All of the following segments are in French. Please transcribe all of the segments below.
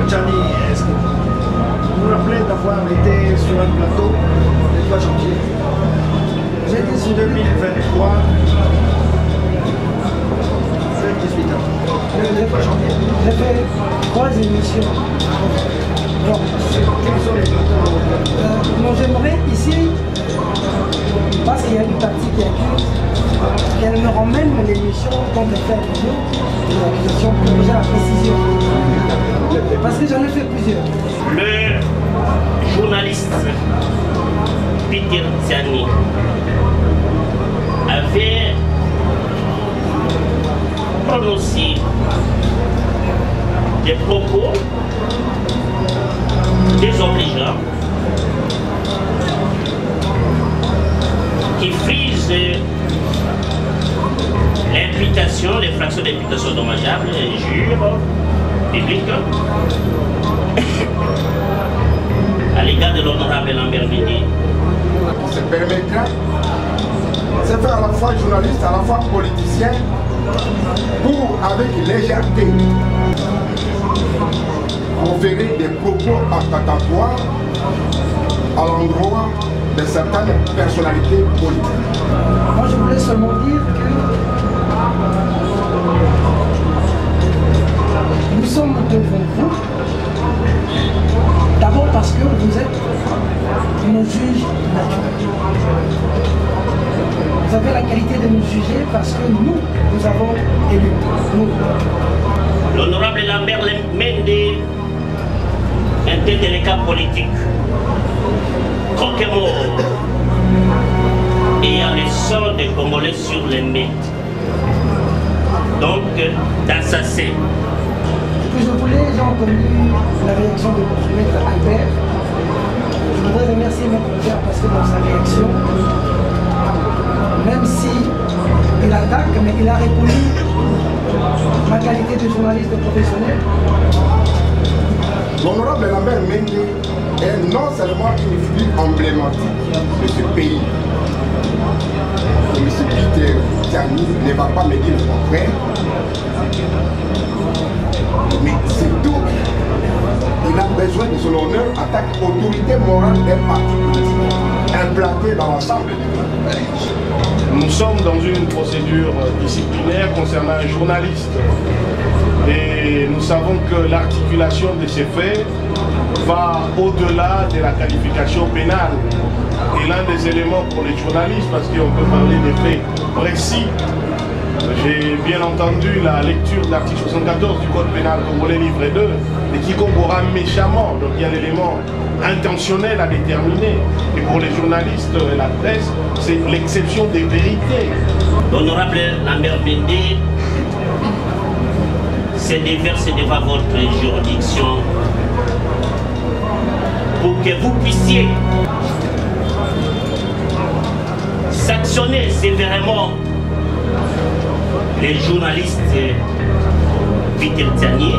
Tchani, est-ce que vous vous rappelez d'avoir été sur un plateau le 3 janvier? Vous êtes ici en 2023, 18 ans. Le 3 janvier. J'ai fait 3 émissions. Bon. Quels sont les plateaux? Moi j'aimerais ici, parce qu'il y a une partie qui accuse, qu'elle me ramène l'émission quand elle fait un jour, l'accusation pour déjà la précision. Parce que j'en ai fait plusieurs. Le journaliste Peter Tchani avait prononcé des propos désobligeants qui frisent l'imputation, les fractions d'imputation dommageables, injures publiques à l'égard de l'honorable Lambert Mende. Se permettra, c'est faire à la fois journaliste, à la fois politicien, pour, avec légèreté, conférer des propos attentatoires à l'endroit de certaines personnalités politiques. Moi je voulais seulement dire que nous sommes devant vous, d'abord parce que vous êtes nos juges naturels. Vous avez la qualité de nous juger parce que nous avons élu. Nous. L'honorable Lambert Mende était délégué politique, croque-mort, et a le sang des Congolais sur les mains. Donc, d'assassin. Puis je voulais, j'ai entendu la réaction de Maître Albert. Je voudrais remercier Maître Albert parce que dans sa réaction, même si il attaque, mais il a reconnu ma qualité de journaliste professionnel. L'honorable Lambert Mende est non seulement une figure emblématique de ce pays. M. Peter Tchani ne va pas me dire le contraire. Mais c'est tout. Il a besoin de son honneur en tant qu'autorité morale d'un parti politique implanté dans l'ensemble du pays. Nous sommes dans une procédure disciplinaire concernant un journaliste. Et nous savons que l'articulation de ces faits va au-delà de la qualification pénale. Et l'un des éléments pour les journalistes, parce qu'on peut parler des faits précis, j'ai bien entendu la lecture de l'article 74 du Code pénal congolais livre 2, et quiconque aura méchamment, donc il y a l'élément intentionnel à déterminer. Et pour les journalistes et la presse, c'est l'exception des vérités. L'honorable Lambert Mende s'est déversé devant votre juridiction pour que vous puissiez sanctionner sévèrement les journalistes Peter Tchani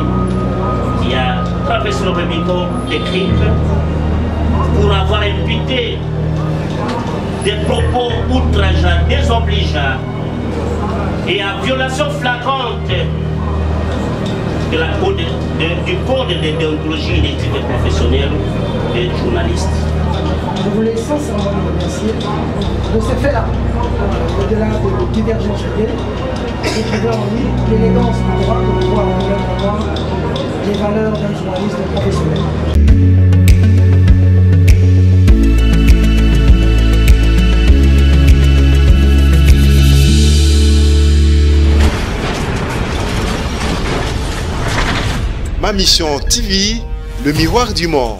qui a traversé le Rubicon des crimes pour avoir imputé des propos outrageants, désobligeants et à violation flagrante de la du code de déontologie et d'éthique professionnelle des journalistes. Je voulais sincèrement vous remercier de ce fait-là, au-delà de divergences idées, et trouver en lui l'élégance du droit de pouvoir remettre en moi les valeurs d'un journaliste professionnel. Ma mission TV, le miroir du monde.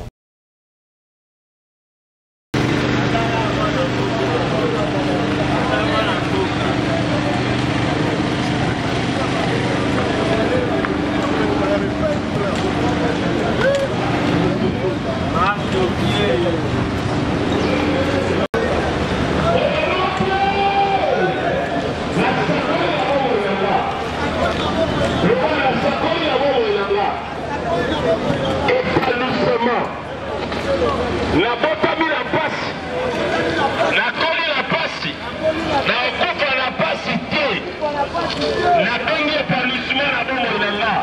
La première établissement là-bas, il est là.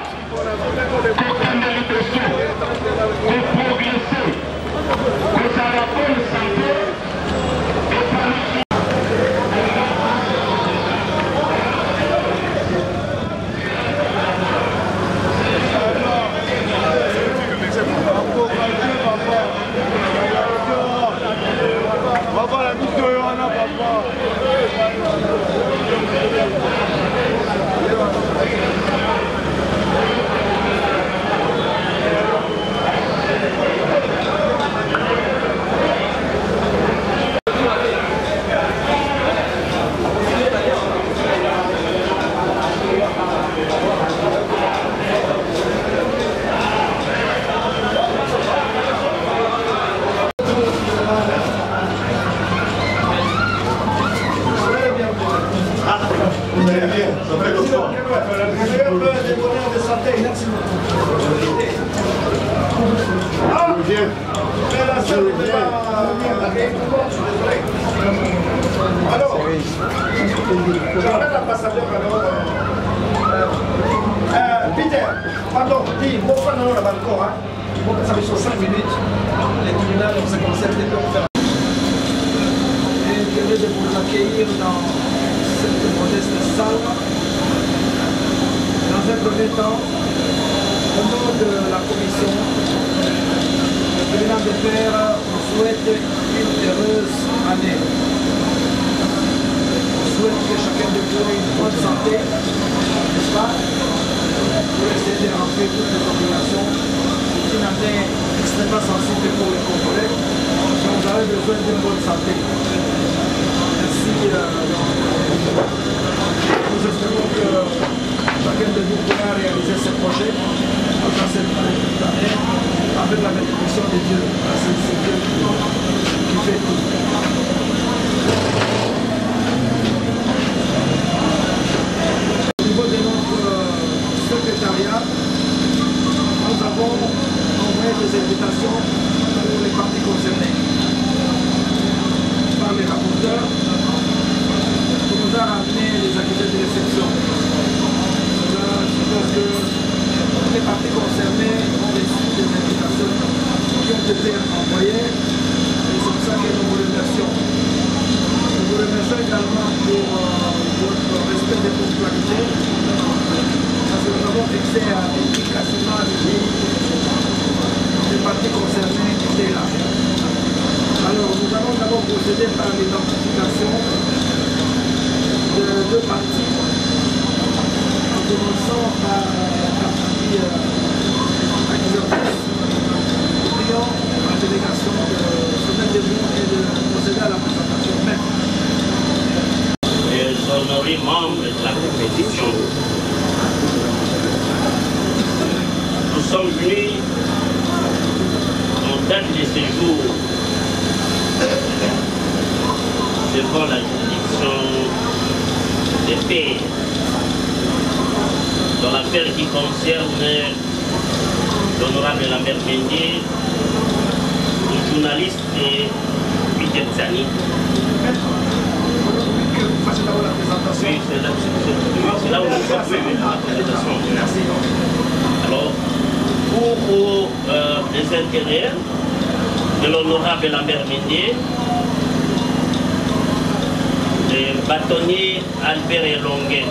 viens. Alors, l'ambassadeur Peter, pardon, dis, bon, on a encore, hein. Bon, ça fait sur 5 minutes. Les tribunaux, on se concerne des peu faire. Et je vais vous accueillir dans cette modeste salle. Dans un premier temps, au nom de la commission, le tribunal de Père vous souhaite une heureuse année. On souhaite que chacun de vous ait une bonne santé, n'est-ce pas? Pour essayer de remplir toutes les obligations. C'est une année extrêmement sensible pour les Congolais. Donc vous avez besoin d'une bonne santé. Merci. Nous espérons que chacun de vous pourra réaliser ses projets dans cette année avec la bénédiction de Dieu. C'est Dieu qui fait tout. Au niveau de notre secrétariat, nous avons envoyé des invitations pour les parties concernées par les rapporteurs qui nous a ramené les accusés de réception. Donc, les parties concernées ont reçu des invitations qui ont été envoyées et c'est pour ça que nous vous remercions. Nous vous remercions également pour votre respect des ponctualités parce que nous avons fixé efficacement les parties concernées qui étaient là. Alors, nous allons d'abord procéder par l'identification de deux parties. En commençant par la partie accusatrice. Nous prions la délégation de se mettre debout et de procéder à la présentation même. Les honorés membres de la compétition, nous sommes venus en date de séjour devant la juridiction des pairs dans l'affaire qui concerne l'honorable Lambert Mendier, le journaliste Peter Zani. Oui, c'est là où nous sommes venus à la présentation. Merci. Alors, pour les intérêts de l'honorable Lambert Mendier, le bâtonnier Albert Elongue,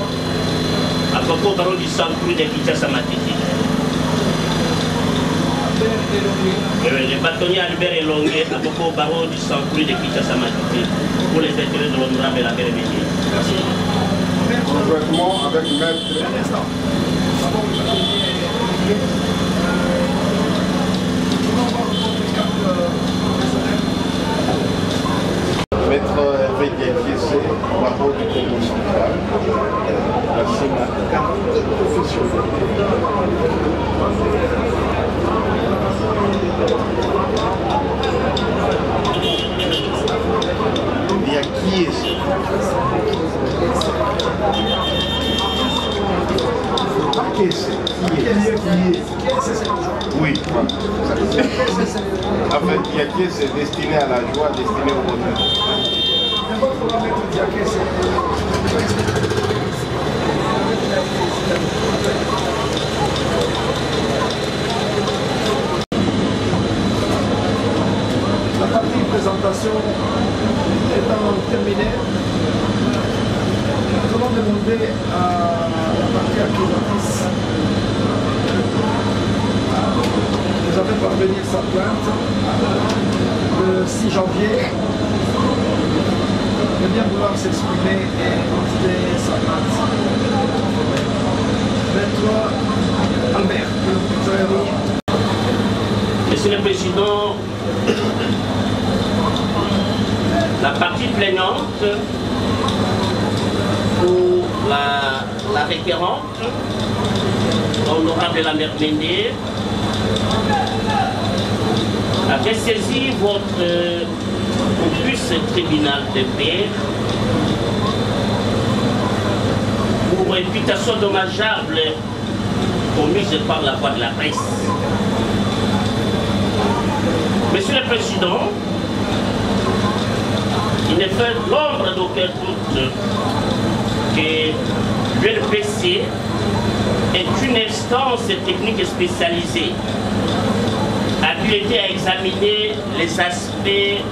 à propos parole du centre de Kinshasa Matiti. Le bâtonnier Albert Elongue, à propos parole du centre de Kinshasa Matiti, pour les intérêts de l'honorable Lambert Mendier. Merci. Conjointement avec Maître. Un instant. Maître Hervé Diakese, barreau du Congo central, la carte professionnelle. Diakese. Oui. En fait, Diakese est destiné à la joie, destiné au bonheur. La partie présentation étant terminée, nous allons demander à la partie accusatrice nous avait parvenir sa plainte le 6 janvier de bien vouloir s'exprimer et montrer sa plainte. Maître Albert, vous avez dit. Monsieur le Président, la partie plaignante pour la requérante, l'honorable Lambert Mendier, avait saisi votre auguste tribunal de paix pour réputation dommageable commise par la voie de la presse. Monsieur le Président, il ne fait l'ombre d'aucun doute que l'UNPC est une instance technique spécialisée habilitée à examiner les aspects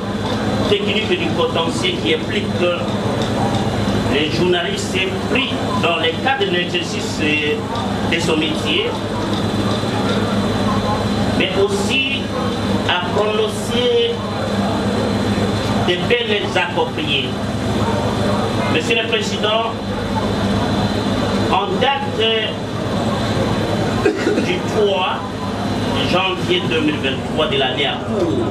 techniques du potentiel qui impliquent les journalistes pris dans le cadre de l'exercice de son métier, mais aussi à prononcer des peines appropriées. Monsieur le Président, en date du 3 janvier 2023 de l'année à court,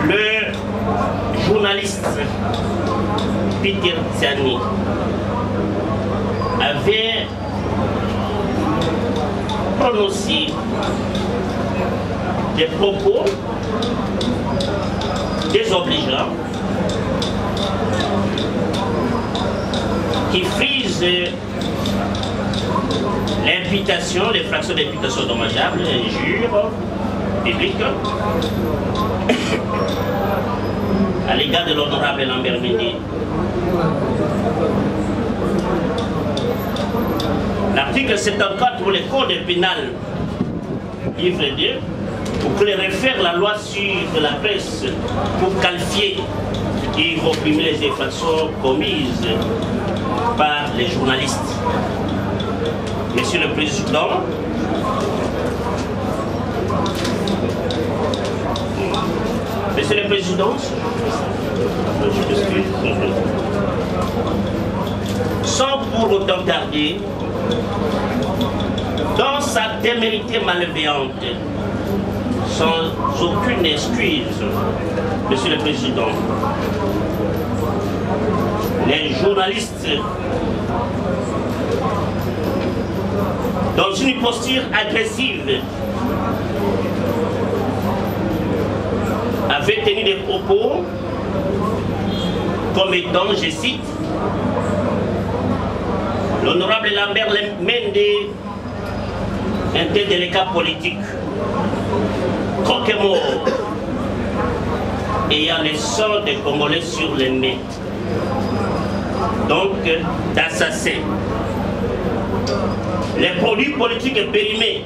le journaliste Peter Tsiani avait prononcé des propos désobligeants qui frisent l'imputation, les fractions d'imputation dommageables, injures publiques à l'égard de l'honorable Lambert Mende. L'article 74 pour le code pénal, livre 2, pour réfère la loi sur la presse pour qualifier et réprimer les infractions commises par les journalistes. Monsieur le Président, sans pour autant tarder, dans sa témérité malveillante, sans aucune excuse, Monsieur le Président, les journalistes, dans une posture agressive, avaient tenu des propos comme étant, je cite, l'honorable Lambert Mende, un tel délicat politique, croque-mort, ayant les sangs des Congolais sur les mains, donc d'assassins. Les produits politiques périmés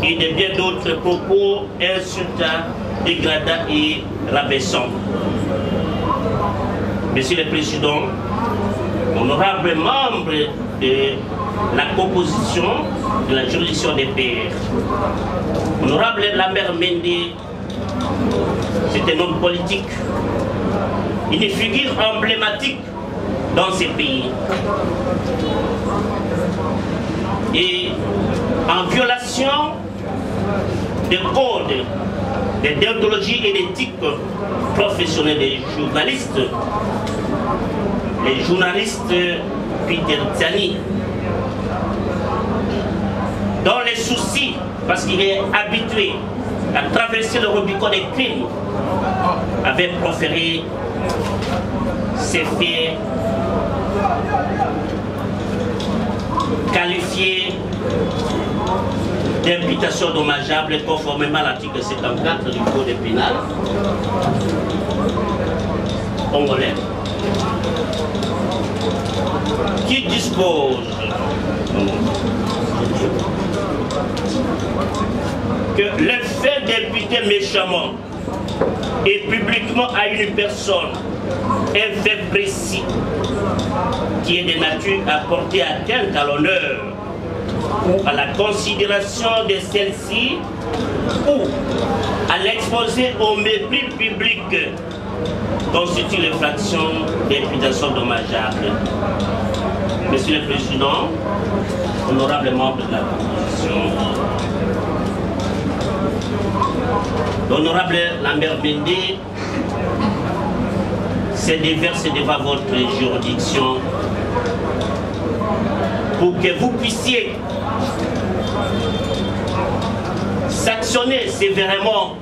et de bien d'autres propos insultants, dégradants et rabaissants. Monsieur le Président, honorables membres de la composition de la juridiction des pairs, honorable Lambert Mende, c'est un homme politique, une figure emblématique dans ces pays. Et en violation des codes de déontologie et d'éthique professionnelle des journalistes, les journalistes Peter Tsiani, dans les soucis, parce qu'il est habitué à traverser le Rubicon des crimes, avait proféré ces faits qualifiés d'imputation dommageable conformément à l'article 74 du Code pénal congolais, qui dispose que le fait d'imputer méchamment et publiquement à une personne un fait précis qui est de nature à porter atteinte à l'honneur ou à la considération de celle-ci ou à l'exposer au mépris public constitue l'infraction d'imputation dommageable. Monsieur le Président, honorables membres de la composition, l'honorable Lambert Mende s'est déversé devant votre juridiction pour que vous puissiez sanctionner sévèrement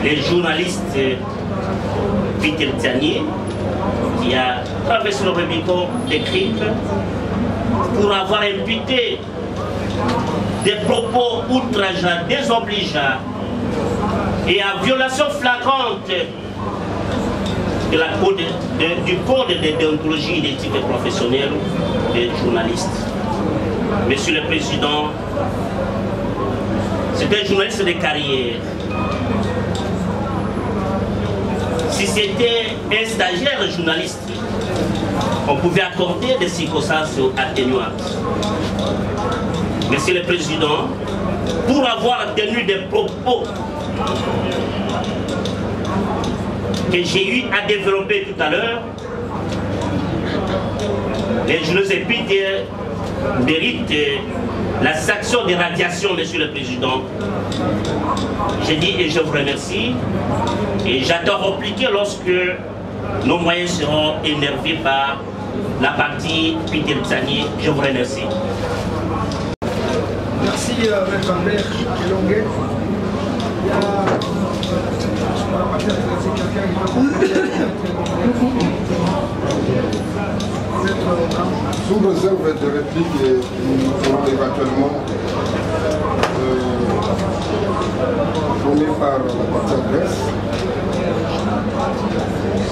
les journalistes Peter Tsiani qui a traversé le Rubicon des crimes pour avoir imputé des propos outrageants, désobligeants et à violation flagrante du code de déontologie et d'éthique professionnelle des journalistes. Monsieur le Président, c'est un journaliste de carrière. Si c'était un stagiaire journaliste, on pouvait accorder des circonstances atténuantes. Monsieur le Président, pour avoir tenu des propos que j'ai eu à développer tout à l'heure, les journalistes épithètes méritent la sanction de radiation, Monsieur le Président. J'ai dit et je vous remercie. Et j'attends répliquer lorsque nos moyens seront énervés par la partie Peter Tsani. Je vous remercie. Merci Maître Albert Kelongué. Il y a peut-être quelqu'un qui sous réserve de répliques, nous ferons éventuellement formé par la partie adresse.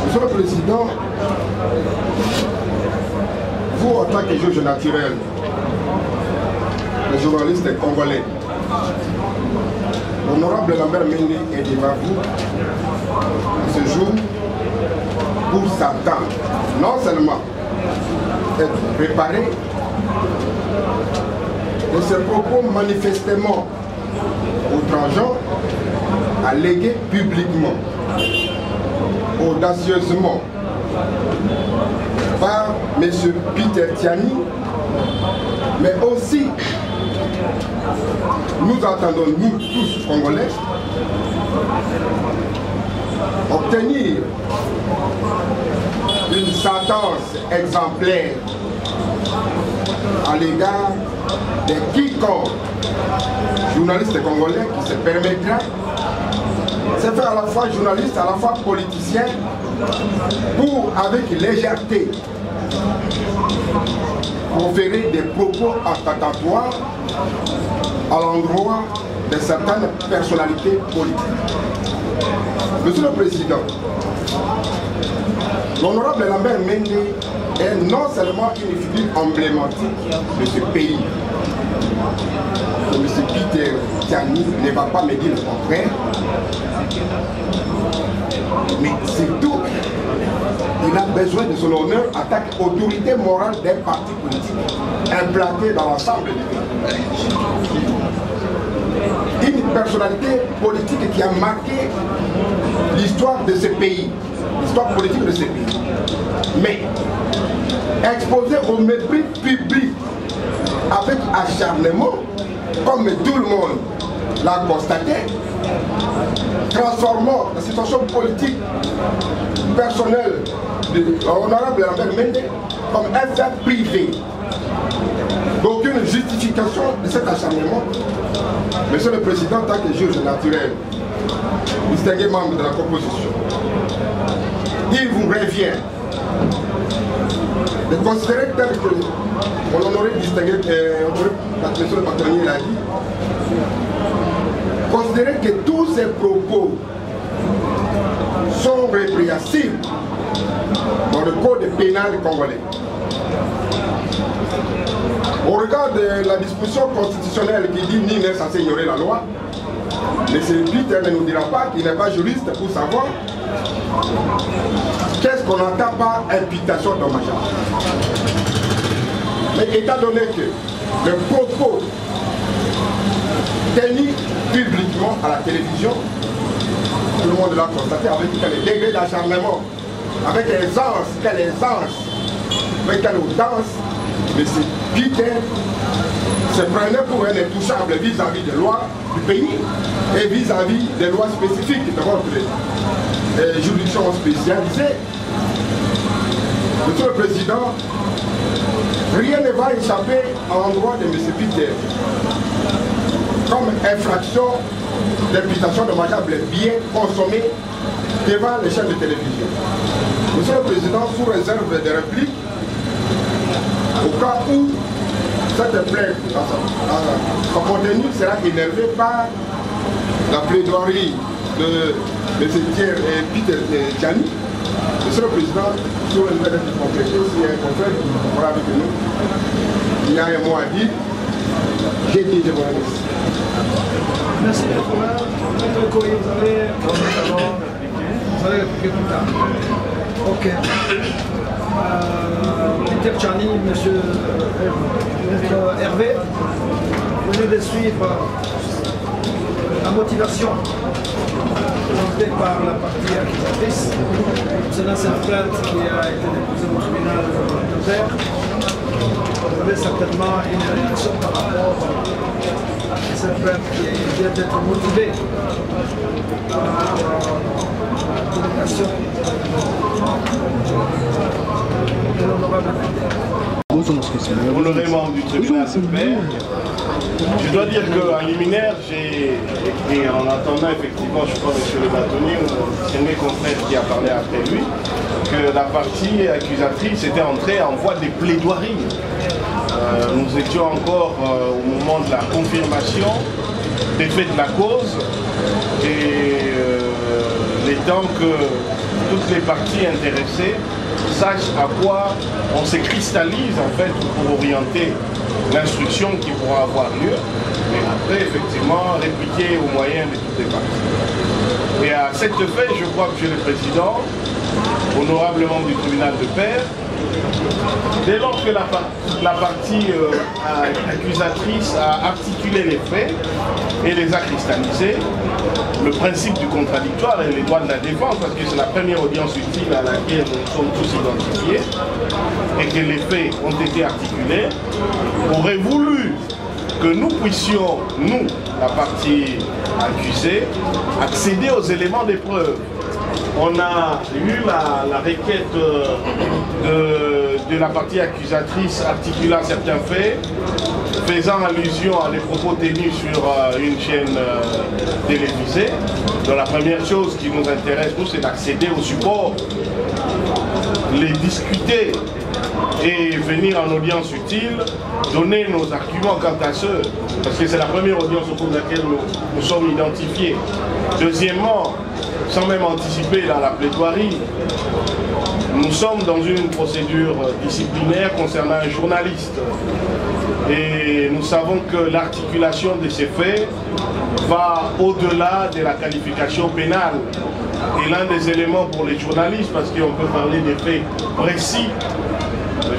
Monsieur le Président, vous en tant que juge naturel, le journaliste congolais, l'honorable Lambert Mende est devant vous ce jour pour s'attendre, non seulement être préparé de ces propos manifestement outrageants, allégués publiquement, audacieusement par M. Peter Tsani, mais aussi nous entendons, nous tous Congolais, obtenir une sentence exemplaire à l'égard de quiconque journaliste congolais qui se permettra de se faire à la fois journaliste, à la fois politicien, pour, avec légèreté, proférer des propos attentatoires à l'endroit de certaines personnalités politiques. Monsieur le Président, l'honorable Lambert Mende est non seulement une figure emblématique de ce pays, que M. Peter Tsani ne va pas me dire le contraire, mais surtout, il a besoin de son honneur en tant qu'autorité morale d'un parti politique implanté dans l'ensemble du pays. Une personnalité politique qui a marqué l'histoire de ce pays, l'histoire politique de ce pays. Mais exposé au mépris public avec acharnement, comme tout le monde l'a constaté, transformant la situation politique personnelle de l'honorable Lambert Mende comme un fait privé. D'aucune justification de cet acharnement. Monsieur le Président, en tant que juge naturel, distingué membre de la composition, il vous revient de considérer tel que mon honoré distingué, monsieur le patronnier l'a dit, considérer que tous ces propos sont répréhensibles dans le code pénal congolais. Au regard de la disposition constitutionnelle qui dit nul n'est censé ignorer la loi, M. Peter ne nous dira pas qu'il n'est pas juriste pour savoir qu'est-ce qu'on entend par imputation dommageable. Mais étant donné que le propos tenu publiquement à la télévision, tout le monde l'a constaté avec quel degré d'acharnement, avec quelle aisance, avec quelle audace, M. Peter se prenait pour un intouchable vis-à-vis des lois du pays et vis-à-vis des lois spécifiques de votre juridiction spécialisée. Monsieur le Président, rien ne va échapper à l'endroit de M. Peter comme infraction d'imputation dommageable bien consommée devant les chaînes de télévision. Monsieur le Président, sous réserve des répliques, au cas où Cette plainte, son contenu sera énervé par la plaidoirie de M. Pierre et Peter Gianni. Monsieur le Président, si vous voulez être complété, s'il y a un confrère qui pourra avec nous, il y a un mot à dire, j'ai dit de mon liste. Merci beaucoup. Vous allez répliquer plus tard. Ok. Peter Gianni, monsieur Hervé, vous venez de suivre la motivation présentée par la partie accusatrice. C'est cette plainte qui a été déposée au tribunal de Père. Vous avez certainement une réaction par rapport à cette plainte qui vient d'être motivée par la publication de l'honorable Honoré membre du tribunal de Père, je dois dire qu'en liminaire, et en entendant effectivement, je crois, M. le bâtonnier, c'est mes confrères qui a parlé après lui, que la partie accusatrice était entrée en voie de plaidoirie. Nous étions encore au moment de la confirmation des faits de la cause et les temps que toutes les parties intéressées sachent à quoi on se cristallise en fait pour orienter l'instruction qui pourra avoir lieu, mais après effectivement répliquer aux moyens de toutes les parties. Et à cet effet, je crois, M. le Président, honorable membre du tribunal de Père, dès lors que la partie accusatrice a articulé les faits et les a cristallisés, le principe du contradictoire et les droits de la défense, parce que c'est la première audience utile à laquelle nous sommes tous identifiés, et que les faits ont été articulés, aurait voulu que nous puissions, nous, la partie accusée, accéder aux éléments des preuves. On a eu la requête de la partie accusatrice articulant certains faits, faisant allusion à des propos tenus sur une chaîne télévisée. Donc la première chose qui nous intéresse, nous, c'est d'accéder au support, les discuter et venir en audience utile, donner nos arguments quant à ceux, parce que c'est la première audience au cours de laquelle nous sommes identifiés. Deuxièmement, sans même anticiper dans la plaidoirie, nous sommes dans une procédure disciplinaire concernant un journaliste. Et nous savons que l'articulation de ces faits va au-delà de la qualification pénale. Et l'un des éléments pour les journalistes, parce qu'on peut parler des faits précis,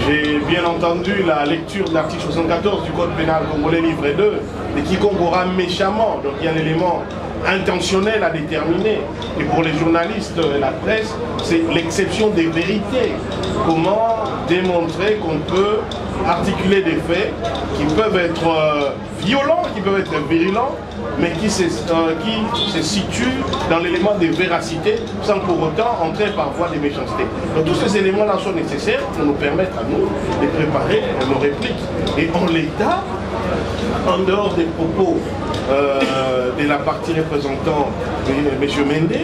j'ai bien entendu la lecture de l'article 74 du Code pénal congolais livre 2, et quiconque aura méchamment, donc il y a un élément intentionnel à déterminer. Et pour les journalistes et la presse, c'est l'exception des vérités. Comment démontrer qu'on peut articuler des faits qui peuvent être violents, qui peuvent être virulents, mais qui se situent dans l'élément de véracité sans pour autant entrer par voie de méchanceté. Donc tous ces éléments-là sont nécessaires pour nous permettre à nous de préparer nos répliques. Et en l'état, en dehors des propos de la partie représentant M. Mende,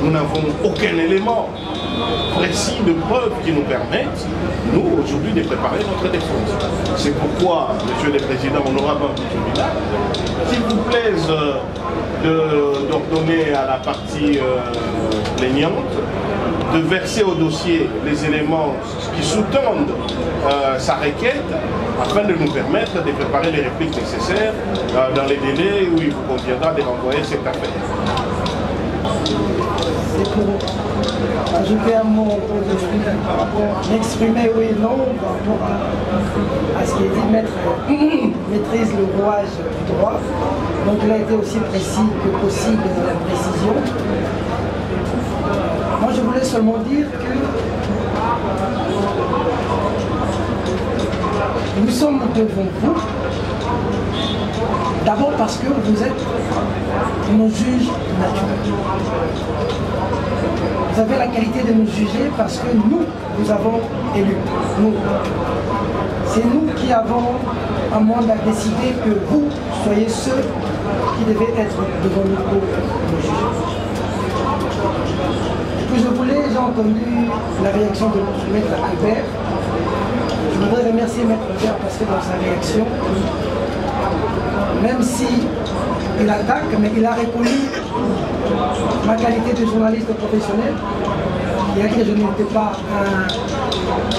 nous n'avons aucun élément précis de preuve qui nous permettent, nous, aujourd'hui, de préparer notre défense. C'est pourquoi, Monsieur le Président, honorable du tribunal, s'il vous plaise d'ordonner à la partie plaignante de verser au dossier les éléments qui sous-tendent sa requête afin de nous permettre de préparer les répliques nécessaires dans les délais où il vous conviendra de renvoyer cette affaire. C'est pour ajouter un mot par rapport, m'exprimer oui et non par rapport à ce qui est dit, maîtrise le rouage du droit. Donc il a été aussi précis que possible dans la précision. Moi je voulais seulement dire que nous sommes devant vous, d'abord parce que vous êtes nos juges naturels. Vous avez la qualité de nous juger parce que nous, nous avons élus. Nous. C'est nous qui avons un monde à décider que vous soyez ceux qui devaient être devant nous pour nous juger. Et puis j'ai entendu la réaction de notre maître Albert. Je Je voudrais remercier Maître Père parce que dans sa réaction, même si il attaque, mais il a reconnu ma qualité de journaliste professionnel. Il a dit que je n'étais pas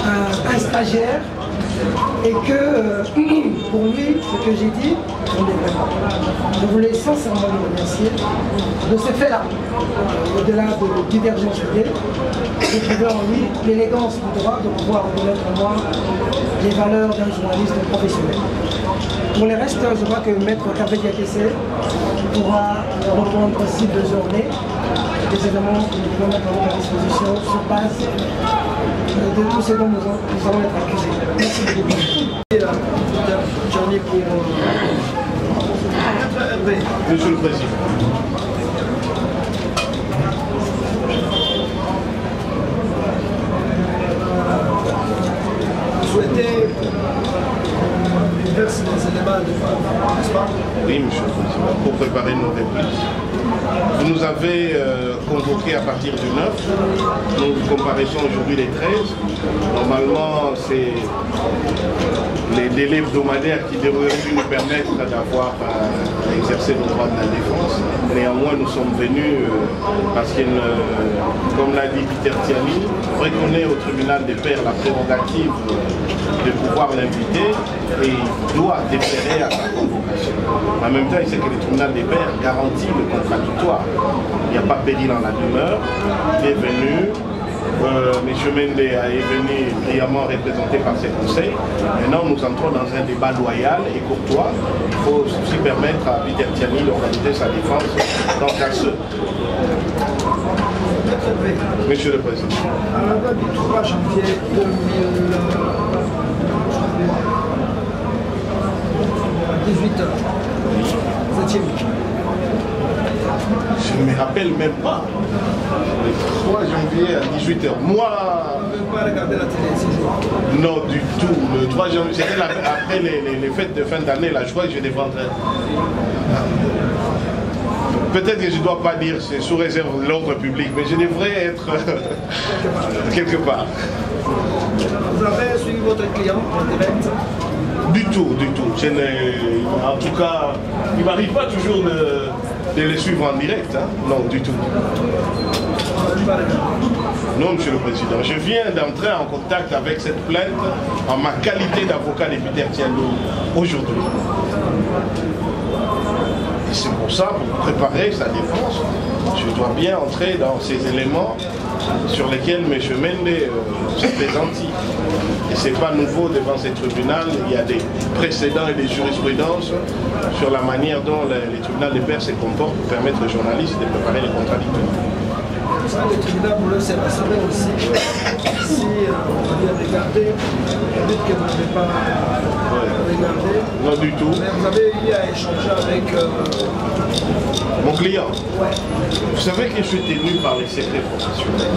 un stagiaire et que pour lui, ce que j'ai dit, on ne devrait pas. Je voulais sincèrement le remercier de ce fait-là, au-delà de divergences réelles, j'ai trouvé en lui l'élégance du droit de pouvoir reconnaître en moi les valeurs d'un journaliste professionnel. Pour le reste, je vois que Maître Café Diakessé pourra reprendre aussi désormais des éléments que nous pouvons mettre à notre disposition sur base de tout ce dont nous allons être accusés. Merci beaucoup. Johnny pour Monsieur le Président. vous souhaitez verser les éléments de preuve, n'est-ce pas? Oui, Monsieur le Président, pour préparer nos répliques. Vous nous avez convoqués à partir du 9. Nous comparaissons aujourd'hui les 13. Normalement, c'est les délais hebdomadaires qui devraient nous permettre d'avoir exercé le droit de la défense. Néanmoins, nous sommes venus parce que, comme l'a dit Peter Tiani, reconnaît au tribunal des pairs la prérogative de pouvoir l'inviter et il doit déférer à sa convocation. En même temps, il sait que le tribunal des pairs garantit le contradictoire. Il n'y a pas péril en la demeure. Il est venu. M. Mende est venu brillamment représenté par ses conseils. Maintenant, nous entrons dans un débat loyal et courtois. Il faut aussi permettre à Peter Tiani d'organiser sa défense dans le cas seul. Monsieur le Président. À la date du 3 janvier 18h, vous étiez où? Je ne me rappelle même pas. Le 3 janvier à 18h. Moi... Vous ne pouvez pas regarder la télé ces jours? Non, du tout. Le 3 janvier, c'était après les fêtes de fin d'année. Là, je crois que je devrais rentrer. Peut-être que je ne dois pas dire, c'est sous réserve de l'ordre public, mais je devrais être quelque part. Vous avez suivi votre client en direct? Du tout, du tout. En tout cas, il ne m'arrive pas toujours de les suivre en direct. Hein. Non, du tout. Non, Monsieur le Président. Je viens d'entrer en contact avec cette plainte en ma qualité d'avocat de Peter Tiani aujourd'hui. Et c'est pour ça, pour préparer sa défense, je dois bien entrer dans ces éléments sur lesquels M. Mende s'apaisantit. Et ce n'est pas nouveau devant ces tribunaux, il y a des précédents et des jurisprudences sur la manière dont les tribunaux des pairs se comportent pour permettre aux journalistes de préparer les contradictoires. Le tribunal voulait se rassurer aussi si vous avez regardé, vous dites que vous n'avez pas regardé. Non du tout. Mais vous avez eu à échanger avec mon client. Ouais. Vous savez que je suis tenu par les secrets professionnels.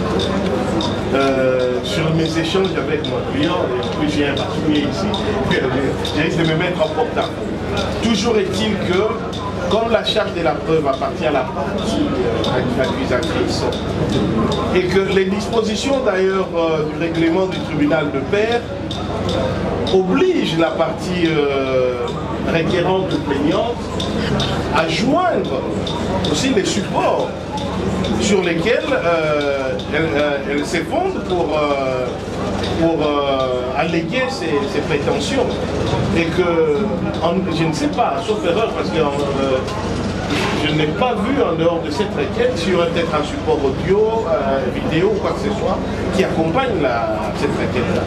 Sur mes échanges avec mon client, et puis j'ai un particulier ici, j'ai risque de me mettre en porte-à-faux. Toujours est-il que, comme la charge de la preuve appartient à la partie accusatrice, et que les dispositions d'ailleurs du règlement du tribunal de pairs obligent la partie requérante ou plaignante à joindre aussi les supports sur lesquels elle s'effondre pour alléguer ses prétentions. Et que, je ne sais pas, sauf erreur, parce que je n'ai pas vu en dehors de cette requête s'il y aurait peut-être un support audio, vidéo ou quoi que ce soit qui accompagne cette requête-là.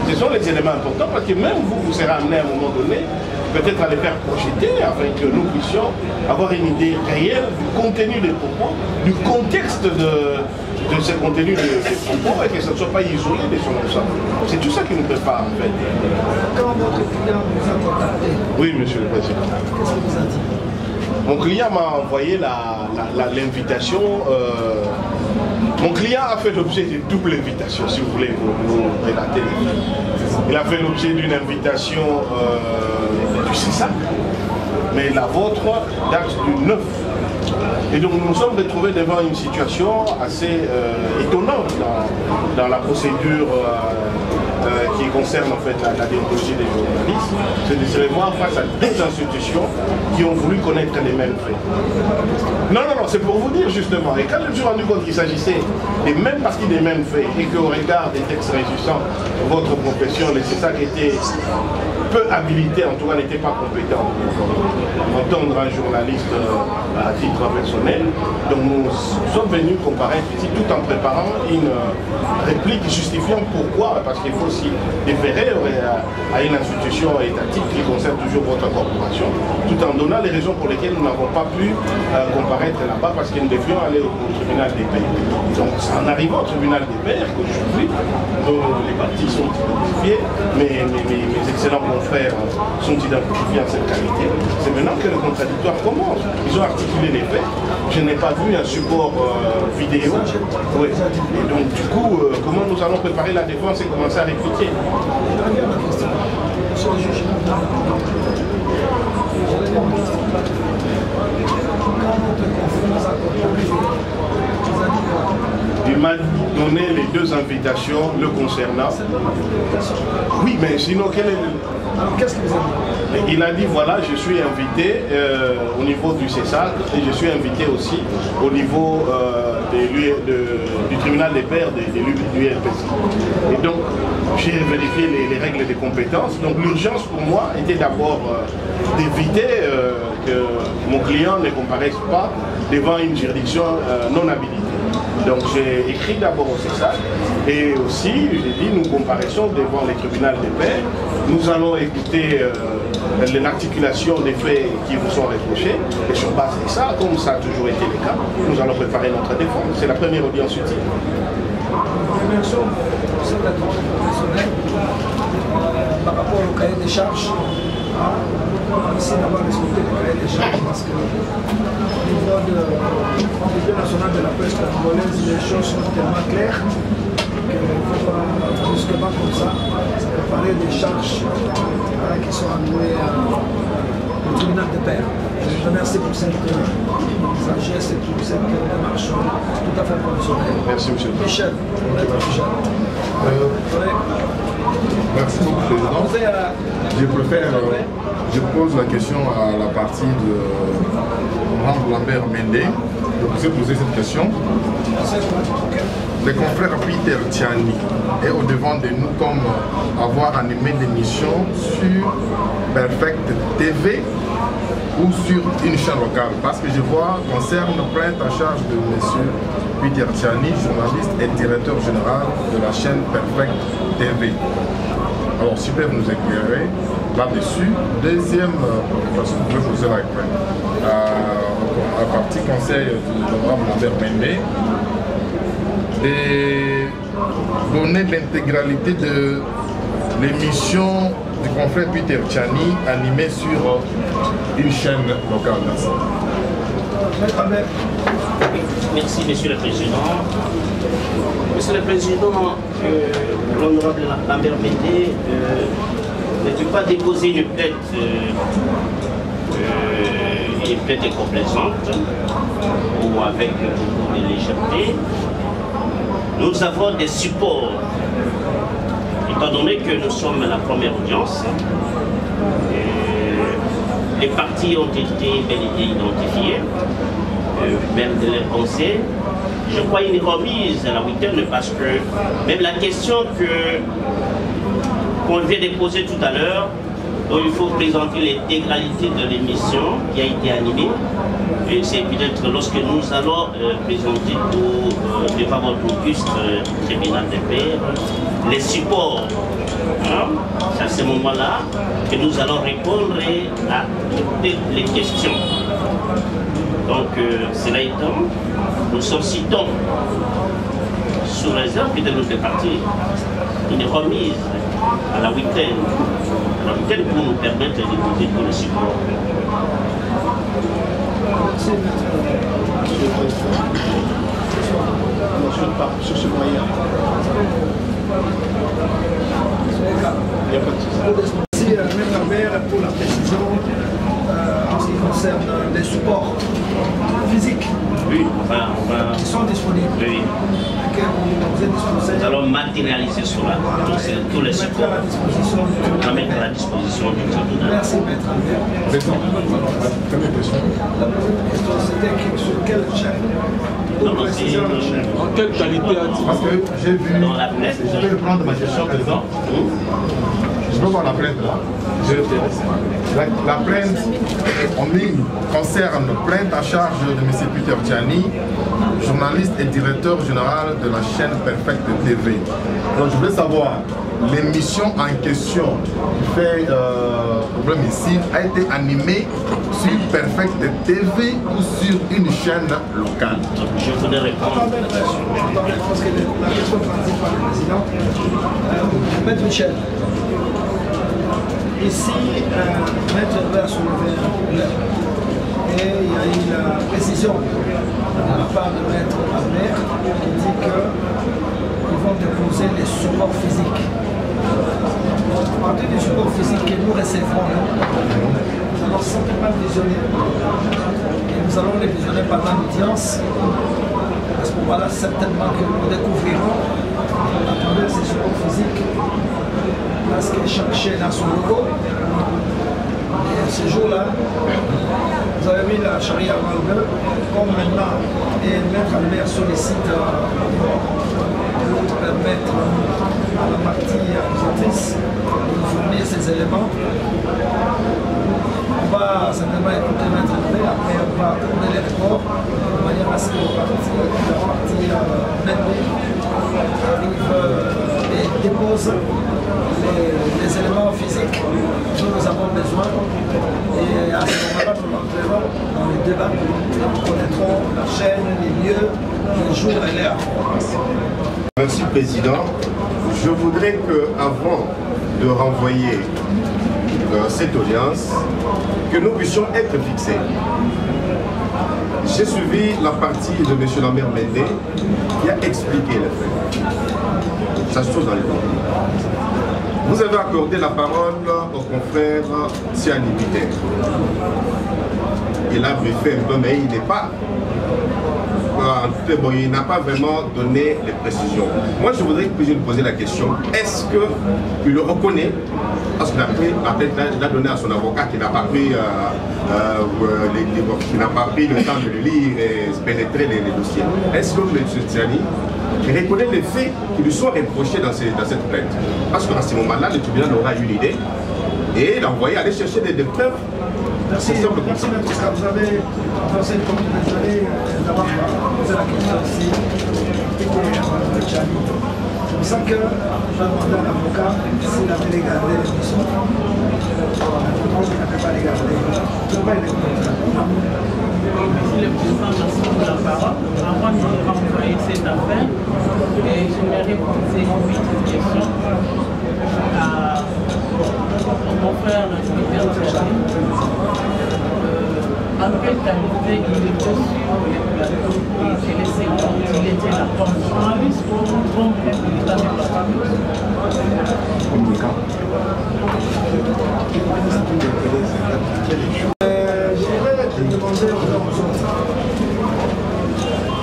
Ce sont les éléments importants parce que même vous serez amené à un moment donné peut-être à les faire projeter afin que nous puissions avoir une idée réelle du contenu des propos, du contexte de ce contenu des propos et que ça ne soit pas isolé de son ensemble. C'est tout ça qui nous prépare en fait. Quand votre client vous a contacté, oui, Monsieur le Président. qu'est-ce qu'il vous a dit? Mon client m'a envoyé l'invitation. Mon client a fait l'objet d'une double invitation, si vous voulez vous relater. Il a fait l'objet d'une invitation du CISAC, mais la vôtre date du 9. Et donc nous nous sommes retrouvés devant une situation assez étonnante dans la procédure qui est concerne en fait la déontologie des journalistes, c'est de se revoir face à deux institutions qui ont voulu connaître les mêmes faits. Non, c'est pour vous dire justement. Et quand je me suis rendu compte qu'il s'agissait des mêmes parties des mêmes faits et qu'au regard des textes régissant votre profession, c'est ça qui était peu habilité, en tout cas n'était pas compétent pour entendre un journaliste à titre personnel. Donc nous sommes venus comparaître ici tout en préparant une réplique justifiant pourquoi, parce qu'il faut aussi déférer à une institution étatique qui concerne toujours votre corporation, tout en donnant les raisons pour lesquelles nous n'avons pas pu comparaître là-bas, parce que nous devions aller au tribunal des pairs. Donc en arrivant au tribunal des pairs, qu'aujourd'hui les partis sont identifiés, mes excellents confrères sont identifiés en cette qualité, c'est maintenant que le contradictoire commence. Ils ont articulé les faits. Je n'ai pas vu un support vidéo. Oui. Et donc du coup, comment nous allons préparer la défense et commencer à répliquer? Il m'a donné les deux invitations le concernant. Oui, mais sinon, quel est le... Qu'est-ce que vous avez dit? Il a dit, voilà, je suis invité au niveau du CESAC et je suis invité aussi au niveau du tribunal des pairs de l'ULPC. Et donc, j'ai vérifié les règles des compétences. Donc, l'urgence pour moi était d'abord d'éviter que mon client ne comparaisse pas devant une juridiction non habilitée. Donc j'ai écrit d'abord au CESAC et aussi j'ai dit nous comparaissons devant les tribunaux des pairs. Nous allons écouter l'articulation des faits qui vous sont reprochés et sur base de ça, comme ça a toujours été le cas, nous allons préparer notre défense. C'est la première audience utile. Première chose, c'est la professionnelle par rapport au cahier des charges. On essaie d'avoir respecté le cahier des charges parce que au niveau du Bureau national de la presse congolaise, les choses sont tellement claires qu'il ne faut pas brusquement comme ça préparer des charges qui sont allouées au tribunal de pairs. Je vous remercie pour cette sagesse et pour cette démarche tout à fait professionnelle. Merci, monsieur. Michel, merci, Président. Je pose la question à la partie de Lambert Mende. Je vous ai posé cette question. Les confrères Peter Tiani est au devant de nous comme avoir animé l'émission sur Perfect TV ou sur une chaîne locale. Parce que je vois concerne plainte à charge de M. Peter Tiani, journaliste et directeur général de la chaîne Perfect TV. Alors, si vous pouvez nous éclairer là-dessus. Deuxième préoccupation que je vais poser à la partie conseil du honorable Lambert Mende, de donner l'intégralité de l'émission du confrère Peter Tiani animée sur une chaîne locale. Merci. Merci, Monsieur le Président. Monsieur le Président, l'honorable Lambert Mende ne peut pas déposer une plainte complaisante ou avec beaucoup de légèreté. Nous avons des supports, étant donné que nous sommes à la première audience. Les parties ont été bel et bien identifiées, même de leur pensée. Je crois une remise à la week-end parce que même la question qu'on vient de poser tout à l'heure, dont il faut présenter l'intégralité de l'émission qui a été animée. Et c'est peut-être lorsque nous allons présenter devant votre auguste tribunal des pairs les supports. C'est à ce moment-là que nous allons répondre à toutes les questions. Donc, cela étant, nous sollicitons, sous réserve de notre partie, une remise à la week-end pour nous permettre d'écouter tous les supports. Sur ce moyen. Il n'y a pas de souci. Merci M. Lambert pour la précision en ce qui concerne les supports. physiques Oui, qui sont disponibles. Oui. Vous êtes disposés. Nous allons matérialiser cela. Donc, c'est tous les supports. On va mettre à la disposition du tribunal. Merci, maître Albert. La première question, c'était sur quelle chaîne? Non, non, c'est en quelle qualité a-t-il? Parce que j'ai vu. dans la plainte. Je peux prendre ma question dedans. Je peux voir la plainte là. La plainte en ligne concerne plainte à charge de M. Peter Tchani, journaliste et directeur général de la chaîne Perfect TV. Donc je voulais savoir, l'émission en question qui fait problème ici a été animée sur Perfect TV ou sur une chaîne locale? Je voudrais répondre. Parce que la question principale du président, Maître Michel. Ici, Maître Albert soulevait un problème et il y a eu la précision de la part de Maître Albert qui dit qu'ils vont déposer les supports physiques. À partir du support physique que nous recevrons, nous allons simplement visionner. Et nous allons les visionner pendant l'audience. À ce moment-là, certainement que nous découvrirons à travers ces supports physiques parce que chaque chaîne a son logo. Et ce jour-là, vous avez mis la charia avant le comme maintenant, et Maître Albert sollicite pour permettre à la partie accusatrice de nous fournir ces éléments. On va simplement écouter Maître Albert, après on va tourner les reports de manière à ce que la partie arrive et dépose les éléments physiques dont nous avons besoin. Et à ce moment-là, nous entrerons dans les débats et nous connaîtrons la chaîne, les lieux, les jours et l'heure. Merci Président. Je voudrais que, avant de renvoyer cette audience, que nous puissions être fixés. J'ai suivi la partie de M. Lambert Mende qui a expliqué les faits. Ça se trouve dans les documents. Vous avez accordé la parole au confrère Tiani Peter. Il a briefé un peu, mais il n'est pas. Bon, il n'a pas vraiment donné les précisions. Moi, je voudrais que je lui pose la question, est-ce qu'il le reconnaît? Parce qu'il a donné à son avocat qui n'a pas pris le temps de le lire et de pénétrer les dossiers. Est-ce que M. Tiani reconnaît les faits qui lui sont reprochés dans cette plainte? Parce qu'à ce moment-là, le tribunal aura une idée et l'envoyer aller chercher des preuves. Merci, merci Maître Oscar. Vous avez pensé comme vous allez d'avoir posé la question ici. C'est pour ça que je vais demander à l'avocat s'il avait regardé l'émission. Il n'avait pas regardé. Je ne vais pas les Monsieur le Président, merci pour la parole. Avant de renvoyer cette affaire, j'aimerais poser une petite question à mon frère Peter Tchani. En quelle qualité il était sur les plateaux et il était là comme journaliste ou comme militant de la famille? communicant. Je voudrais demander aux autres.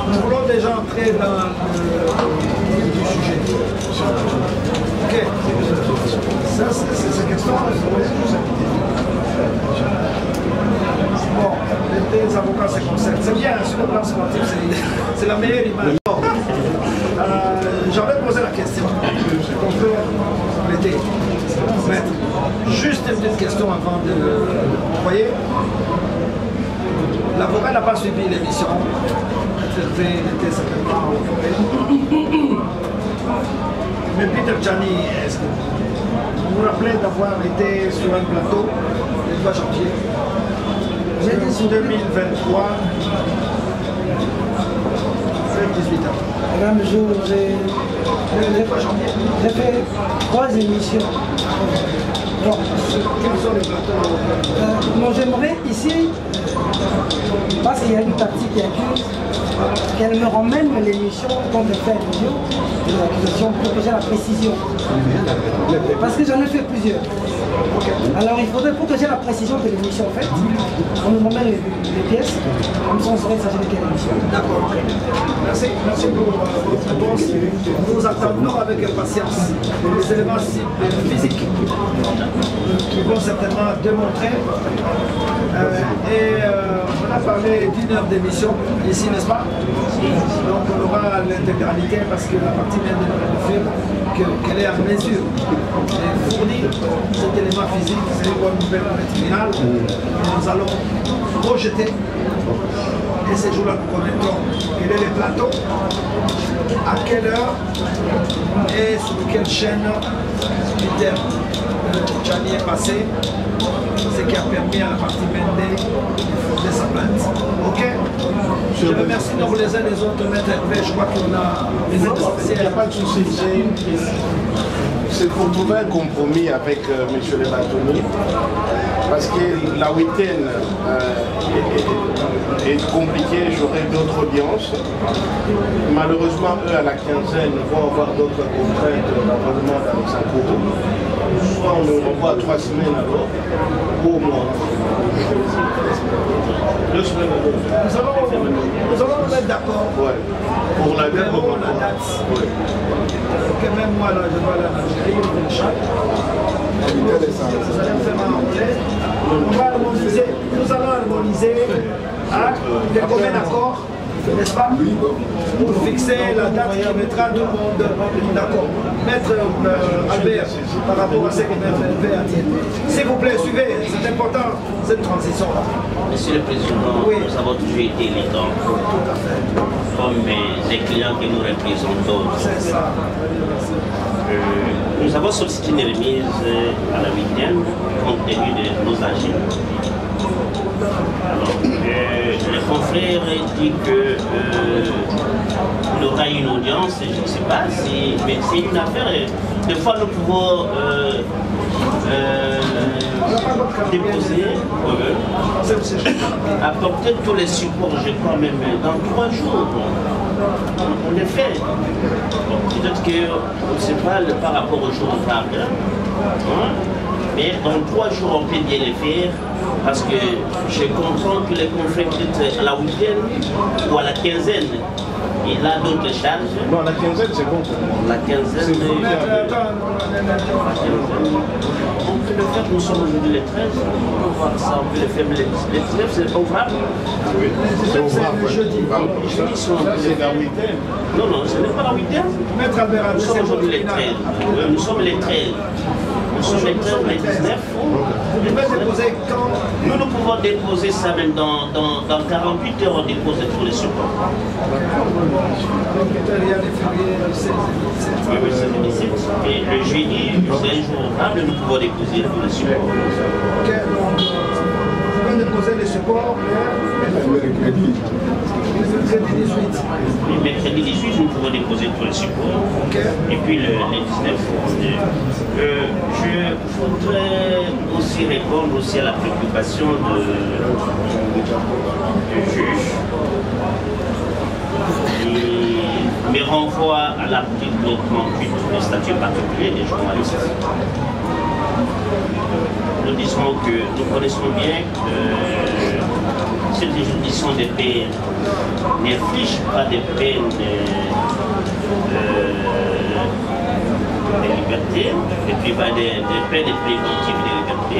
Nous voulons déjà entrer dans le vif du sujet. Ok. Ça, c'est cette question. Bon, les avocats se concernent. C'est bien, sur le plan sportif, c'est la meilleure image. J'avais posé la question. On peut l'été. Juste une petite question avant de... Vous voyez, l'avocat n'a pas suivi l'émission. Il était certainement occupé. Mais Peter Tchani, est-ce que vous vous rappelez d'avoir été sur un plateau le 3 janvier 2023, 18 ans. Le même jour, j'ai fait 3 émissions. Bon. Quels sont les plateaux Moi, j'aimerais ici, parce qu'il y a une partie qui accuse, qu'elle me ramène l'émission quand elle fait allusion de l'accusation pour que j'ai la précision. Parce que j'en ai fait plusieurs. Alors il faudrait, pour que j'ai la précision de l'émission en fait, on nous remet les pièces, comme ça on saurait s'agir de quelle émission. D'accord. Merci pour votre réponse. Nous attendons avec impatience les éléments physiques qui vont certainement démontrer. On a parlé d'une heure d'émission ici, n'est-ce pas? Donc on aura l'intégralité parce que la partie vient de nous confirmer qu'elle est en mesure de fournir cet élément physique, c'est une bonne nouvelle pour le tribunal. Et nous allons projeter, et ces jours-là nous connaîtrons quel est le plateau, à quelle heure et sur quelle chaîne Peter Tchani est passé, ce qui a permis à la partie Mende de fonder sa plainte. Ok? Je remercie donc les uns les autres, Maître Hervé, je crois qu'on a des aides spéciales. Il n'y a pas de souci. C'est pour trouver un compromis avec M. le bâtonnier, parce que la week-end est compliquée, j'aurai d'autres audiences. Malheureusement, eux, à la quinzaine, vont avoir d'autres contraintes d'abonnement dans les Sankoro. Soit on le renvoie à 3 semaines alors, ou au moins 2 semaines alors. Nous allons nous mettre d'accord. Ouais. Pour la date. Ouais. Que même moi, là, je dois aller en Algérie, au Tchad. Vous allez me faire enrôler. On va harmoniser. Nous allons harmoniser les communs accords, n'est-ce pas? Pour fixer la date qui mettra tout le monde d'accord. Maître Albert, par rapport à ce que Maître Albert a dit. S'il vous plaît, suivez, c'est important, cette transition-là. Monsieur le Président, oui. Nous avons toujours été élégants, comme les clients que nous représentons. C'est ça. Nous avons sollicité une remise à la week-end compte tenu de nos agents. Alors, le confrère dit qu'il aura une audience, je ne sais pas, mais c'est une affaire. Des fois, nous pouvons déposer, apporter tous les supports, je crois même, dans 3 jours. On les fait. Peut-être qu'on ne sait pas par rapport au jour de table. Mais dans 3 jours, on peut bien les faire. Parce que je comprends que les confrères, peut-être à la week-end ou à la quinzaine, il a d'autres charges. Non, la quinzaine, c'est bon. La quinzaine, on peut le faire, nous sommes aujourd'hui les 13, on peut voir ça, on peut le faire les 19, c'est ouvrable. Oui, c'est ouvrable. C'est jeudi. C'est la week-end. Non, non, ce n'est pas la week-end. Nous sommes aujourd'hui les 13. Nous sommes les 13. Nous sommes les 13, les 19. Vous pouvez déposer quand? Nous pouvons déposer ça même dans 48 heures, on dépose tous les supports. Donc, il y a les février, le 16 et le 17. Oui, c'est le 17. Et le jeudi, c'est un jour ouvrable, nous pouvons déposer tous les supports. Ok, donc, vous pouvez déposer les supports le mercredi 18. Le mercredi 18, nous pouvons déposer tous les supports. Okay. Et puis le 19. Je voudrais aussi répondre aussi à la préoccupation du juge. Il me renvoie à l'article 38 du statut particulier des journalistes. Nous disons que nous connaissons bien que cette juridiction des peines n'inflige pas des peines de liberté, et puis des peines préventives de liberté.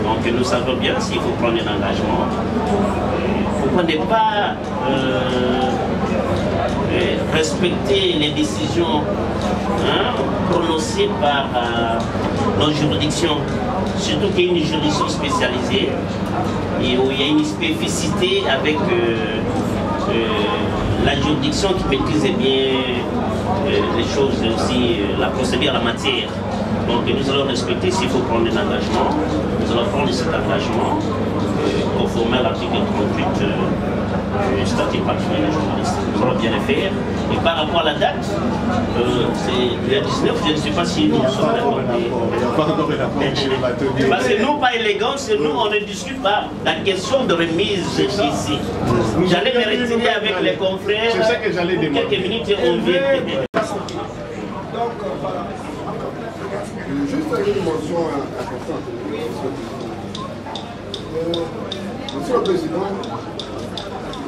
Donc nous savons bien s'il faut prendre un engagement. Vous ne pouvez pas respecter les décisions prononcées par nos juridictions, surtout qu'il y a une juridiction spécialisée et où il y a une spécificité avec la juridiction qui maîtrise bien les choses aussi, la procédure, la matière. Donc nous allons respecter, s'il faut prendre un engagement, nous allons prendre cet engagement conformément à l'article 38 du statut particulier des journalistes. Nous allons bien le faire. Et par rapport à la date, c'est le 19, je ne sais pas si nous sommes d'accord. Parce que nous, pas élégants, c'est nous, on ne discute pas la question de remise ici. J'allais me retirer avec les confrères. C'est ça que j'allais demander. Quelques minutes et on vient. Donc, voilà. une mention importante. Monsieur le Président,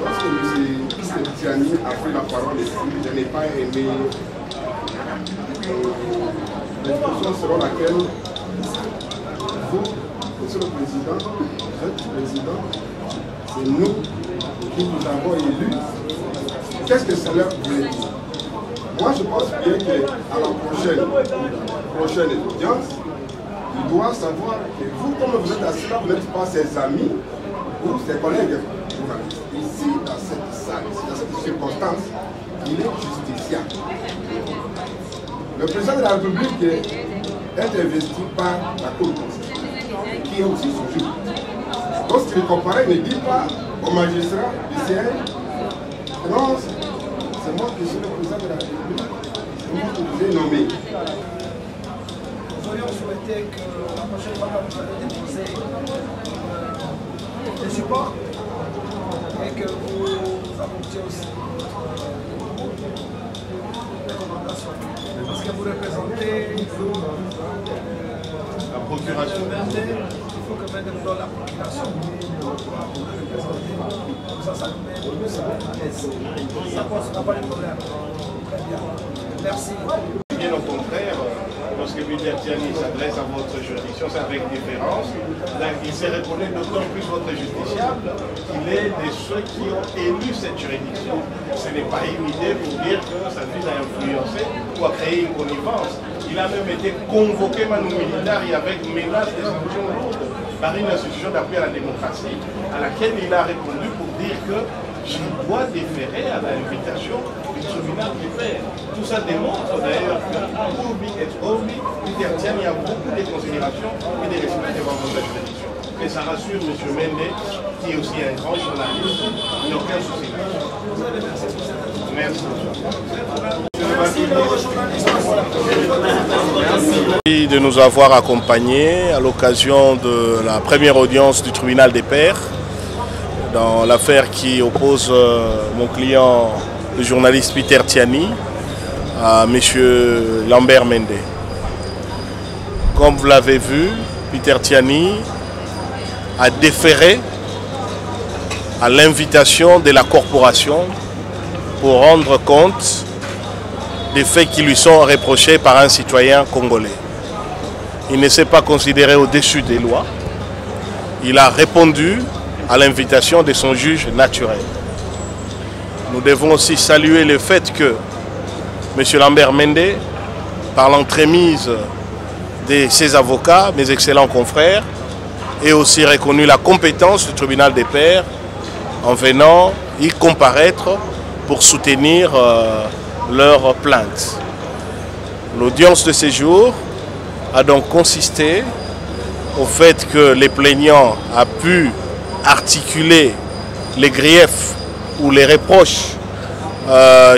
lorsque M. Tiani a pris la parole ici, je n'ai pas aimé l'expression selon laquelle vous, Monsieur le Président, c'est nous qui nous avons élus. Qu'est-ce que cela veut dire? Moi, je pense bien qu'à la prochaine audience, il doit savoir que vous, comme vous êtes assis là, vous n'êtes pas ses amis ou ses collègues journalistes. Ici, dans cette salle, dans cette circonstance, il est justiciable. Le président de la République est investi par la Cour constitutionnelle, qui est aussi son juge. Lorsqu'il est comparé, ne dit pas au magistrat du siège, non, c'est moi qui suis le président de la République, c'est moi qui vous ai nommé. Nous aurions souhaité que la prochaine fois que vous allez déposer des supports et que vous apportiez aussi des recommandations. Parce que vous représentez la procuration. Il faut que Mende nous donne la procuration pour représenter. Ça nous met plus à l'aise. Ça pose pas de problème. Très bien. Merci. Bien au contraire, lorsque Peter Tiani s'adresse à votre juridiction, c'est avec différence. Là, il s'est reconnu d'autant plus votre justiciable qu'il est de ceux qui ont élu cette juridiction. Ce n'est pas une idée pour dire que ça vise à influencer ou à créer une connivence. Il a même été convoqué Manu Militari avec menace de sanctions lourdes par une institution d'appui à la démocratie à laquelle il a répondu pour dire que je dois déférer à l'invitation du tribunal du père. Tout ça démontre d'ailleurs que Urbi et Orbi, Peter Tiani a beaucoup de considérations et de respect devant votre juridiction. Et ça rassure M. Mende, qui est aussi un grand journaliste, il n'y a aucun souci. Merci. Merci de nous avoir accompagnés à l'occasion de la première audience du tribunal des pairs dans l'affaire qui oppose mon client, le journaliste Peter Tiani, à M. Lambert Mende. Comme vous l'avez vu, Peter Tiani a déféré à l'invitation de la corporation pour rendre compte des faits qui lui sont reprochés par un citoyen congolais. Il ne s'est pas considéré au-dessus des lois. Il a répondu à l'invitation de son juge naturel. Nous devons aussi saluer le fait que M. Lambert Mende, par l'entremise de ses avocats, mes excellents confrères, ait aussi reconnu la compétence du tribunal des pairs en venant y comparaître pour soutenir leur plainte. L'audience de ce jour a donc consisté au fait que les plaignants a pu articuler les griefs ou les reproches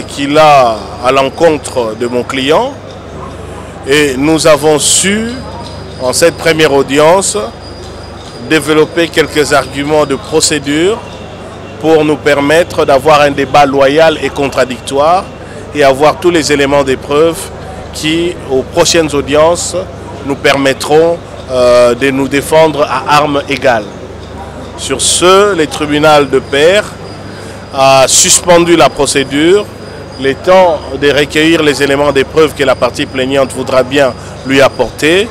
qu'il a à l'encontre de mon client, et nous avons su en cette première audience développer quelques arguments de procédure pour nous permettre d'avoir un débat loyal et contradictoire et avoir tous les éléments de preuve qui, aux prochaines audiences, nous permettront de nous défendre à armes égales. Sur ce, le tribunal de pairs a suspendu la procédure, le temps de recueillir les éléments de preuve que la partie plaignante voudra bien lui apporter,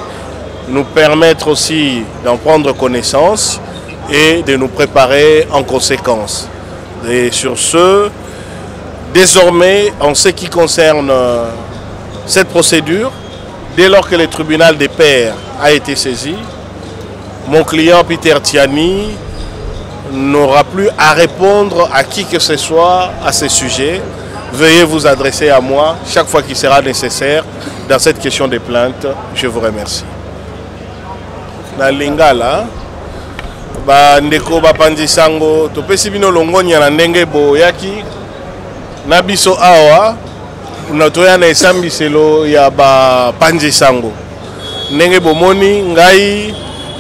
nous permettre aussi d'en prendre connaissance et de nous préparer en conséquence. Et sur ce, désormais, en ce qui concerne cette procédure, dès lors que le tribunal des pairs a été saisi, mon client Peter Tiani n'aura plus à répondre à qui que ce soit à ce sujet. Veuillez vous adresser à moi chaque fois qu'il sera nécessaire dans cette question des plaintes. Je vous remercie. Na Lingala, ndeko bapanzi sango, topesi bino longonya na ndenge boyaki na biso awa na toya na esambiselo ya bapanzi sango. Ndenge bomoni ngai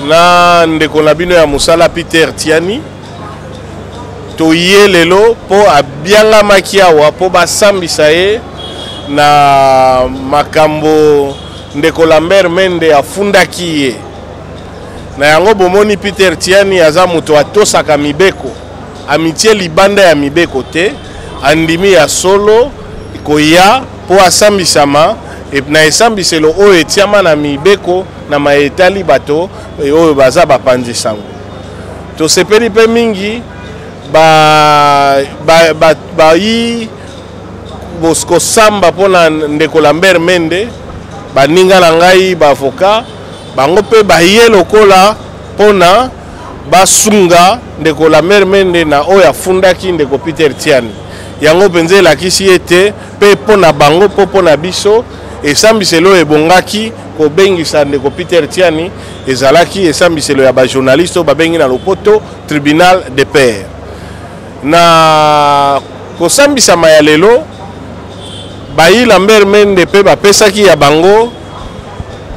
na ndeko na bino ya musala Peter Tiani toye lelo po abianga makiawa po basambisa ye na makambo ndeko Lambert Mende afundaki ye. Na yango bomoni Peter Tiani aza muto atosaka mibeko. Amitié libanda ya mibeko te, andimi ya solo koya po asambisama et na esambiselo oyo etiama na mibeko na maetali bato oyo baza bapanzi sango. To sepeli pe mingi yi bosko samba pona ndeko Lambert Mende baninga na ngai ba avocat bango pe baye lokola pona basunga ndeko Lambert Mende na oyo afundaki ndeko Peter Tiani. Yango penze lakisi ete pe pona bango pona biso esambiselo ebongaki ko bengisa ndeko Peter Tiani ezalaki esambiselo ya ba journaliste babengi na lopoto tribunal de paix. Na kosambisa maya lelo bayi Lambert Mende pe bapesaki ya bango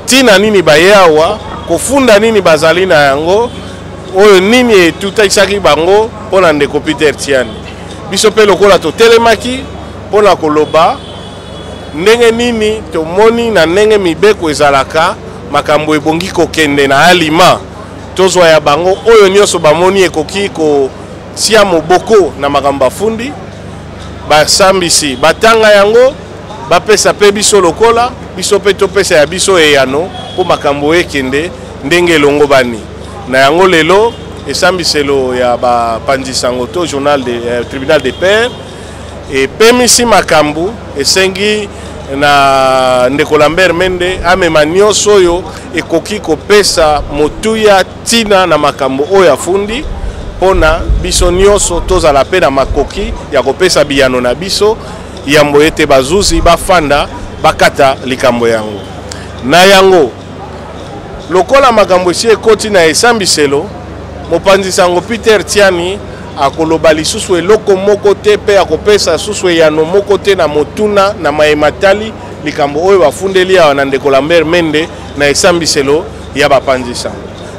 tina nini bayawa kofunda nini bazali na yango oyo nini etutaisaki bango pona ndeko Peter Tiani. Biso pe lokola to telemaki pona koloba ndenge nini tomoni na ndenge mibeko ezalaka makambo ebongi kokende na alima tozwa ya bango oyo nyonso bamoni ekoki ko tia moboko na makambo afundi basambisi batanga yango bapesa pe biso lokola biso pe topesa ya biso eyano po makambo ekende ndenge elongo bani na yango lelo esambiselo ya bapanzi sango to journal de tribunal de paix et pemisi makambo esengi na ndeko Lambert Mende amema nyonso oyo ekoki kopesa motuya tina na makambo oyo afundi pona biso nyonso tozala pe na makoki ya kopesa biyano na biso yambo ete bazuzi bafanda bakata likambo yango. Na yango lokola makambo esi ekoti na esambiselo mopanzi sango Peter Tiani akoloba lisusu eloko moko te pe akopesa susu yano moko te na motuna na maematali likambo oyo bafundeli ya na ndeko Lambert Mende na esambiselo ya bapanzi sango.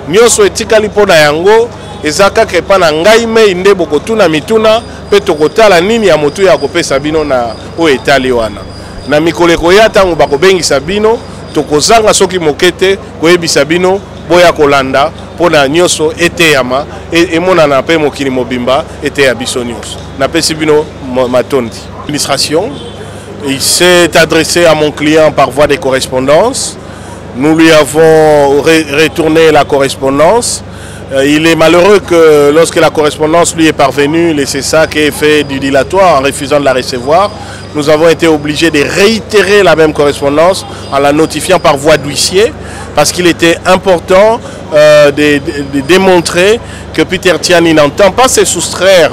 Nyonso etikali pona yango ezaka kepa na ngai me inde bokotuna mituna pe tokotala nini ya motu ya kopesa bino na oyo etali wana. Na mikoleko ya tango bakobengisa bino tokozanga soki mokete koyebisa bino boya kolanda pona nyonso eteyama emonana pe mokili mobimba eteya biso nyonso. Napesi bino matondi. L'administration, il s'est adressé à mon client par voie de correspondance. Nous lui avons retourné la correspondance. Il est malheureux que lorsque la correspondance lui est parvenue, le CESAC ait fait du dilatoire en refusant de la recevoir. Nous avons été obligés de réitérer la même correspondance en la notifiant par voie d'huissier parce qu'il était important de démontrer que Peter Tiani n'entend pas se soustraire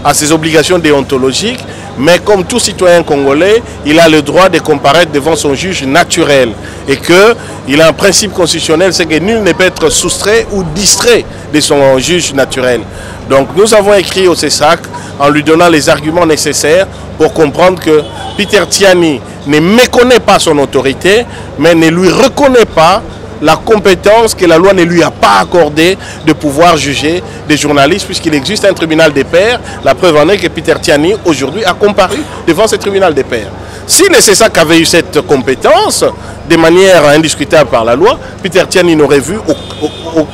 à ses obligations déontologiques, mais comme tout citoyen congolais, il a le droit de comparaître devant son juge naturel et qu'il a un principe constitutionnel, c'est que nul ne peut être soustrait ou distrait de son juge naturel. Donc nous avons écrit au CESAC en lui donnant les arguments nécessaires pour comprendre que Peter Tiani ne méconnaît pas son autorité, mais ne lui reconnaît pas la compétence que la loi ne lui a pas accordée de pouvoir juger des journalistes, puisqu'il existe un tribunal des pairs. La preuve en est que Peter Tiani aujourd'hui a comparu devant ce tribunal des pairs. Si le CESAC avait eu cette compétence de manière indiscutable par la loi, Peter Tiani n'aurait vu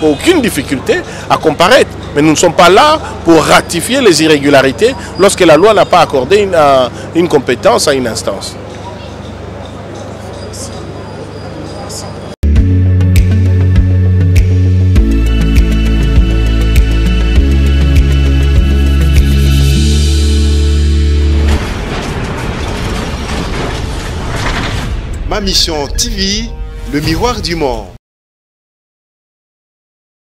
aucune difficulté à comparaître. Mais nous ne sommes pas là pour ratifier les irrégularités lorsque la loi n'a pas accordé une compétence à une instance. Ma mission TV, le miroir du monde.